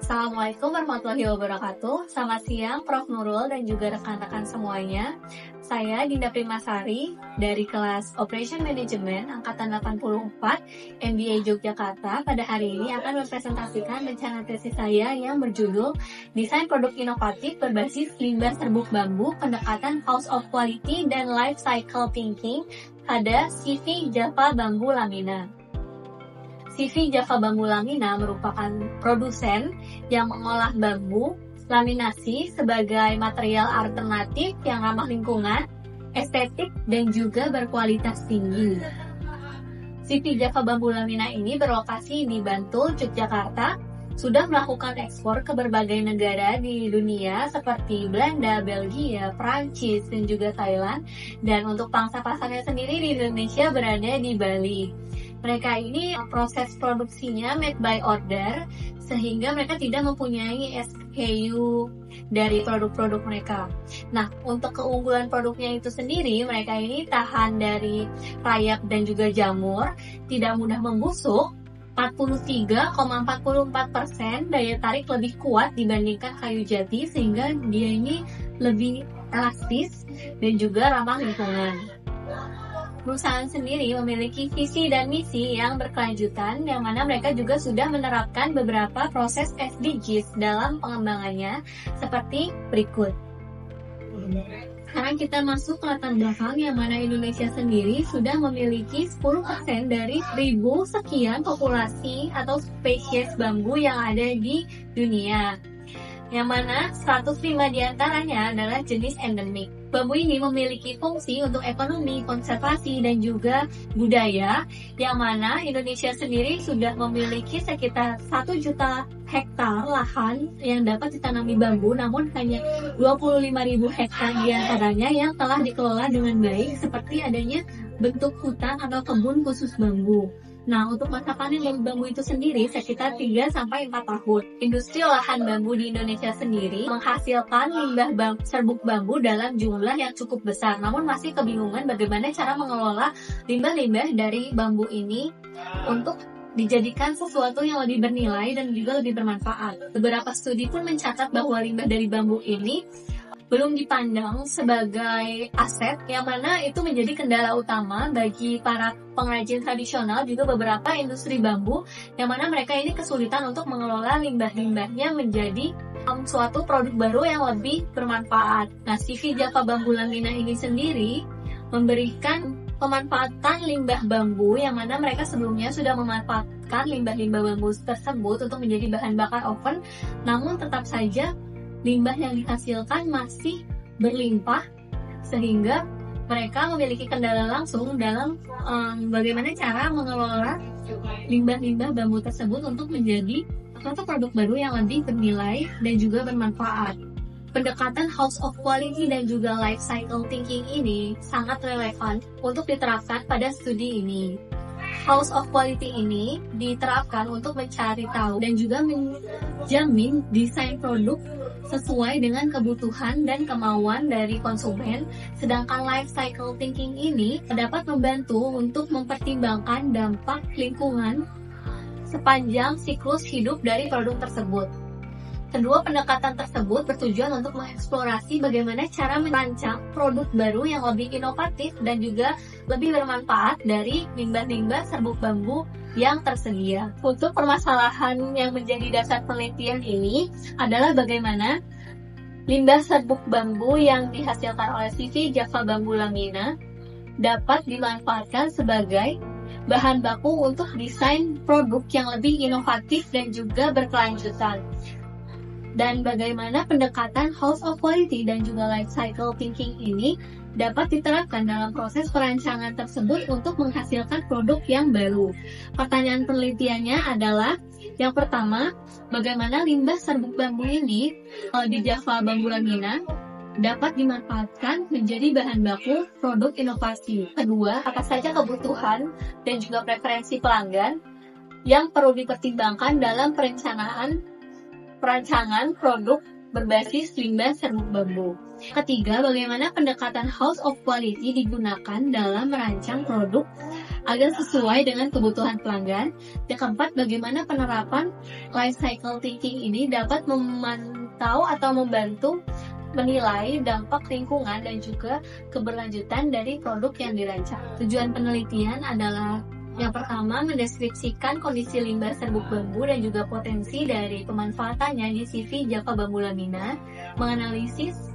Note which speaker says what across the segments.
Speaker 1: Assalamualaikum warahmatullahi wabarakatuh. Selamat siang Prof. Nurul dan juga rekan-rekan semuanya. Saya Dinda Primasari dari kelas Operation Management Angkatan 84 MBA Yogyakarta. Pada hari ini akan mempresentasikan rencana tesis saya yang berjudul Desain Produk Inovatif Berbasis Limbah Serbuk Bambu, Pendekatan House of Quality dan Life Cycle Thinking pada CV Java Bambu Lamina. CV Java Bambu Lamina merupakan produsen yang mengolah bambu laminasi sebagai material alternatif yang ramah lingkungan, estetik, dan juga berkualitas tinggi. CV Java Bambu Lamina ini berlokasi di Bantul, Yogyakarta, sudah melakukan ekspor ke berbagai negara di dunia seperti Belanda, Belgia, Prancis, dan juga Thailand. Dan untuk pangsa pasarnya sendiri di Indonesia berada di Bali. Mereka ini proses produksinya made by order, sehingga mereka tidak mempunyai SKU dari produk-produk mereka. Nah, untuk keunggulan produknya itu sendiri, mereka ini tahan dari rayap dan juga jamur, tidak mudah membusuk, 43,44% daya tarik lebih kuat dibandingkan kayu jati, sehingga dia ini lebih elastis dan juga ramah lingkungan. Perusahaan sendiri memiliki visi dan misi yang berkelanjutan, yang mana mereka juga sudah menerapkan beberapa proses SDGs dalam pengembangannya seperti berikut. Sekarang kita masuk ke latar belakang, yang mana Indonesia sendiri sudah memiliki 10% dari 1000 sekian populasi atau spesies bambu yang ada di dunia, yang mana 105 diantaranya adalah jenis endemik. Bambu ini memiliki fungsi untuk ekonomi, konservasi, dan juga budaya, yang mana Indonesia sendiri sudah memiliki sekitar 1 juta hektar lahan yang dapat ditanami bambu, namun hanya 25.000 hektar diantaranya yang telah dikelola dengan baik, seperti adanya bentuk hutan atau kebun khusus bambu. Nah, untuk masa panen bambu itu sendiri sekitar 3-4 tahun. Industri olahan bambu di Indonesia sendiri menghasilkan limbah serbuk bambu dalam jumlah yang cukup besar, namun masih kebingungan bagaimana cara mengelola limbah-limbah dari bambu ini untuk dijadikan sesuatu yang lebih bernilai dan juga lebih bermanfaat. Beberapa studi pun mencatat bahwa limbah dari bambu ini belum dipandang sebagai aset, yang mana itu menjadi kendala utama bagi para pengrajin tradisional, juga beberapa industri bambu, yang mana mereka ini kesulitan untuk mengelola limbah-limbahnya menjadi suatu produk baru yang lebih bermanfaat. Nah, CV Java Bambu Lamina ini sendiri memberikan pemanfaatan limbah bambu, yang mana mereka sebelumnya sudah memanfaatkan limbah-limbah bambu tersebut untuk menjadi bahan bakar oven, namun tetap saja limbah yang dihasilkan masih berlimpah, sehingga mereka memiliki kendala langsung dalam bagaimana cara mengelola limbah-limbah bambu tersebut untuk menjadi suatu produk baru yang lebih bernilai dan juga bermanfaat. Pendekatan House of Quality dan juga Life Cycle Thinking ini sangat relevan untuk diterapkan pada studi ini. House of Quality ini diterapkan untuk mencari tahu dan juga menjamin desain produk sesuai dengan kebutuhan dan kemauan dari konsumen, sedangkan life cycle thinking ini dapat membantu untuk mempertimbangkan dampak lingkungan sepanjang siklus hidup dari produk tersebut. Kedua pendekatan tersebut bertujuan untuk mengeksplorasi bagaimana cara merancang produk baru yang lebih inovatif dan juga lebih bermanfaat dari limbah-limbah serbuk bambu yang tersedia. Untuk permasalahan yang menjadi dasar penelitian ini adalah bagaimana limbah serbuk bambu yang dihasilkan oleh CV Java Bambu Lamina dapat dimanfaatkan sebagai bahan baku untuk desain produk yang lebih inovatif dan juga berkelanjutan. Dan bagaimana pendekatan House of Quality dan juga Life Cycle Thinking ini dapat diterapkan dalam proses perancangan tersebut untuk menghasilkan produk yang baru. Pertanyaan penelitiannya adalah, yang pertama, bagaimana limbah serbuk bambu ini di Java Bambu Lamina dapat dimanfaatkan menjadi bahan baku produk inovasi. Kedua, apa saja kebutuhan dan juga preferensi pelanggan yang perlu dipertimbangkan dalam perancangan produk berbasis limbah serbuk bambu. Ketiga, bagaimana pendekatan House of Quality digunakan dalam merancang produk agar sesuai dengan kebutuhan pelanggan. Yang keempat, bagaimana penerapan life cycle thinking ini dapat memantau atau membantu menilai dampak lingkungan dan juga keberlanjutan dari produk yang dirancang. Tujuan penelitian adalah yang pertama, mendeskripsikan kondisi limbah serbuk bambu dan juga potensi dari pemanfaatannya di CV Java Bambu Lamina, menganalisis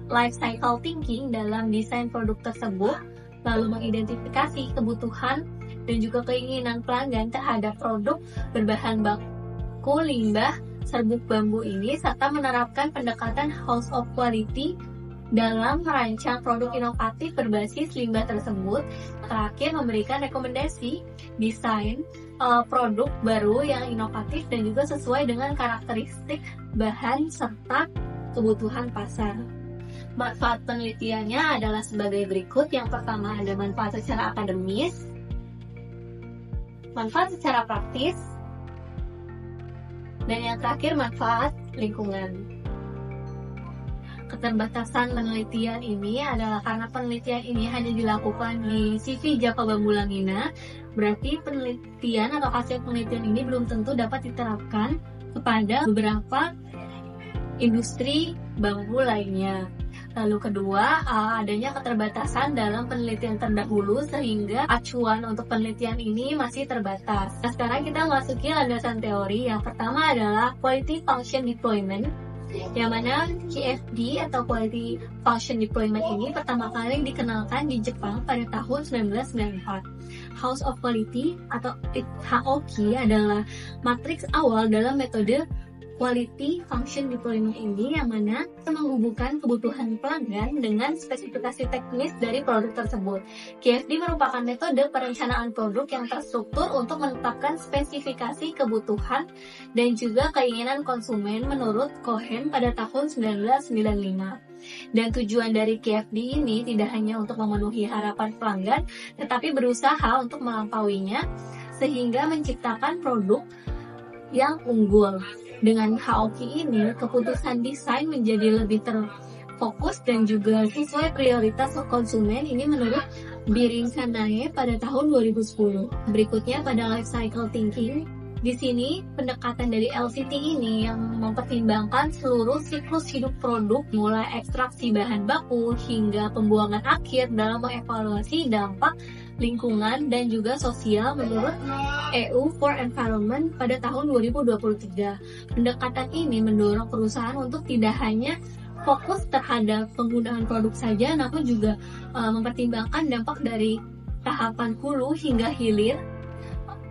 Speaker 1: life cycle thinking dalam desain produk tersebut, lalu mengidentifikasi kebutuhan dan juga keinginan pelanggan terhadap produk berbahan baku limbah serbuk bambu ini, serta menerapkan pendekatan House of Quality dalam merancang produk inovatif berbasis limbah tersebut. Terakhir, memberikan rekomendasi desain produk baru yang inovatif dan juga sesuai dengan karakteristik bahan serta kebutuhan pasar. Manfaat penelitiannya adalah sebagai berikut. Yang pertama, ada manfaat secara akademis, manfaat secara praktis, dan yang terakhir manfaat lingkungan. Keterbatasan penelitian ini adalah karena penelitian ini hanya dilakukan di CV Java Bambu Lamina, berarti penelitian atau hasil penelitian ini belum tentu dapat diterapkan kepada beberapa industri bambu lainnya. Lalu kedua, adanya keterbatasan dalam penelitian terdahulu sehingga acuan untuk penelitian ini masih terbatas. Nah, sekarang kita masuki landasan teori. Yang pertama adalah Quality Function Deployment, yang mana QFD atau Quality Function Deployment ini pertama kali dikenalkan di Jepang pada tahun 1994. House of Quality atau HOQ adalah matriks awal dalam metode Quality Function Deployment ini, yang mana menghubungkan kebutuhan pelanggan dengan spesifikasi teknis dari produk tersebut. QFD merupakan metode perencanaan produk yang terstruktur untuk menetapkan spesifikasi kebutuhan dan juga keinginan konsumen menurut Cohen pada tahun 1995. Dan tujuan dari QFD ini tidak hanya untuk memenuhi harapan pelanggan, tetapi berusaha untuk melampauinya sehingga menciptakan produk yang unggul. Dengan HOQ ini, keputusan desain menjadi lebih terfokus dan juga sesuai prioritas konsumen. Ini menurut Biring Kanae pada tahun 2010. Berikutnya pada life cycle thinking. Di sini, pendekatan dari LCT ini yang mempertimbangkan seluruh siklus hidup produk, mulai ekstraksi bahan baku hingga pembuangan akhir dalam mengevaluasi dampak lingkungan dan juga sosial menurut EU for Environment pada tahun 2023. Pendekatan ini mendorong perusahaan untuk tidak hanya fokus terhadap penggunaan produk saja, namun juga mempertimbangkan dampak dari tahapan hulu hingga hilir,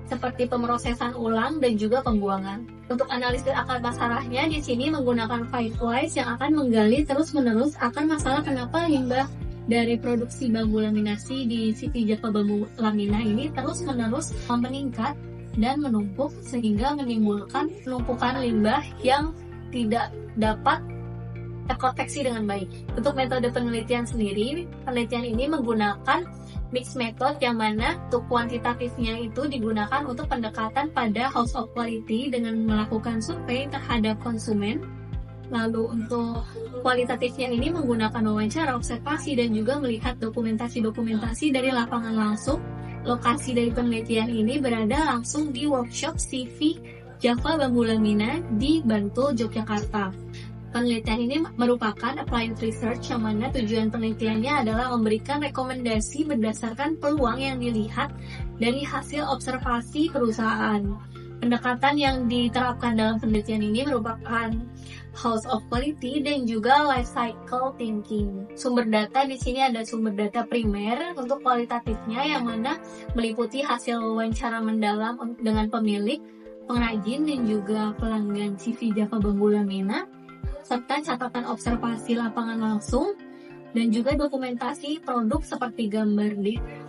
Speaker 1: seperti pemrosesan ulang dan juga pembuangan. Untuk analisis akar masalahnya, di sini menggunakan 5 whys yang akan menggali terus-menerus akar masalah kenapa limbah dari produksi bambu laminasi di CV Java Bambu Lamina ini terus-menerus meningkat dan menumpuk sehingga menimbulkan penumpukan limbah yang tidak dapat terproteksi dengan baik. Untuk metode penelitian sendiri, penelitian ini menggunakan mixed method, yang mana untuk kuantitatifnya itu digunakan untuk pendekatan pada House of Quality dengan melakukan survei terhadap konsumen. Lalu untuk kualitatifnya ini menggunakan wawancara, observasi, dan juga melihat dokumentasi-dokumentasi dari lapangan langsung. Lokasi dari penelitian ini berada langsung di workshop CV Java Bambu Lamina di Bantul, Yogyakarta. Penelitian ini merupakan applied research, yang mana tujuan penelitiannya adalah memberikan rekomendasi berdasarkan peluang yang dilihat dari hasil observasi perusahaan. Pendekatan yang diterapkan dalam penelitian ini merupakan House of Quality dan juga life cycle thinking. Sumber data di sini ada sumber data primer untuk kualitatifnya, yang mana meliputi hasil wawancara mendalam dengan pemilik, pengrajin, dan juga pelanggan CV Java Bambu Lamina, serta catatan observasi lapangan langsung, dan juga dokumentasi produk seperti gambar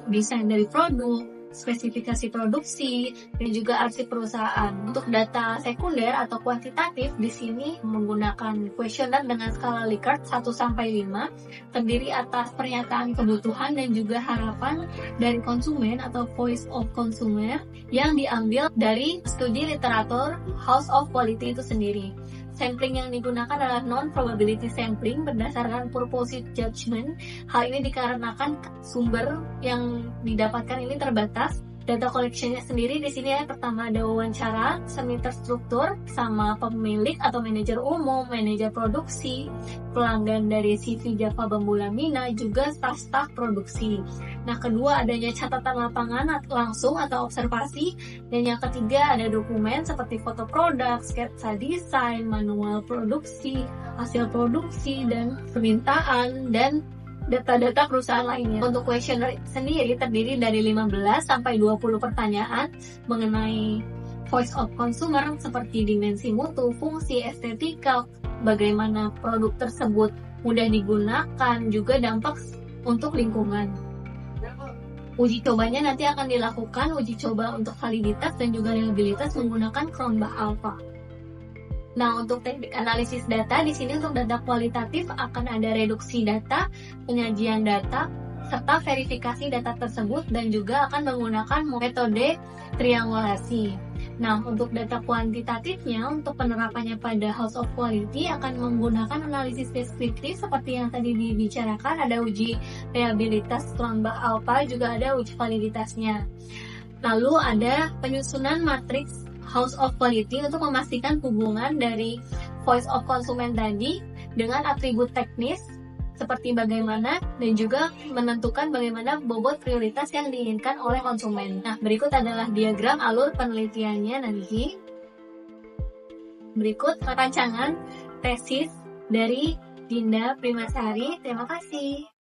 Speaker 1: desain dari produk, spesifikasi produksi, dan juga arsip perusahaan. Untuk data sekunder atau kuantitatif di sini menggunakan kuesioner dengan skala Likert 1 sampai 5, terdiri atas pernyataan kebutuhan dan juga harapan dari konsumen atau voice of consumer yang diambil dari studi literatur House of Quality itu sendiri. Sampling yang digunakan adalah non-probability sampling berdasarkan purposive judgment. Hal ini dikarenakan sumber yang didapatkan ini terbatas. Data collection-nya sendiri di sini ya, pertama ada wawancara semi terstruktur sama pemilik atau manajer umum, manajer produksi, pelanggan dari CV Java Bambu Lamina, juga staf-staf produksi. Nah, kedua adanya catatan lapangan langsung atau observasi, dan yang ketiga ada dokumen seperti foto produk, sketsa desain, manual produksi, hasil produksi, dan permintaan, dan data-data perusahaan lainnya. Untuk kuesioner sendiri terdiri dari 15 sampai 20 pertanyaan mengenai voice of consumer seperti dimensi mutu, fungsi, estetika, bagaimana produk tersebut mudah digunakan, juga dampak untuk lingkungan. Uji cobanya nanti akan dilakukan uji coba untuk validitas dan juga reliabilitas menggunakan Cronbach Alpha. Nah, untuk teknik analisis data, di sini untuk data kualitatif akan ada reduksi data, penyajian data, serta verifikasi data tersebut, dan juga akan menggunakan metode triangulasi. Nah, untuk data kuantitatifnya, untuk penerapannya pada House of Quality akan menggunakan analisis deskriptif seperti yang tadi dibicarakan, ada uji reliabilitas Cronbach Alpha, juga ada uji validitasnya. Lalu ada penyusunan matriks House of Quality untuk memastikan hubungan dari voice of konsumen tadi dengan atribut teknis seperti bagaimana, dan juga menentukan bagaimana bobot prioritas yang diinginkan oleh konsumen. Nah, berikut adalah diagram alur penelitiannya nanti. Berikut rancangan tesis dari Dinda Primasari. Terima kasih.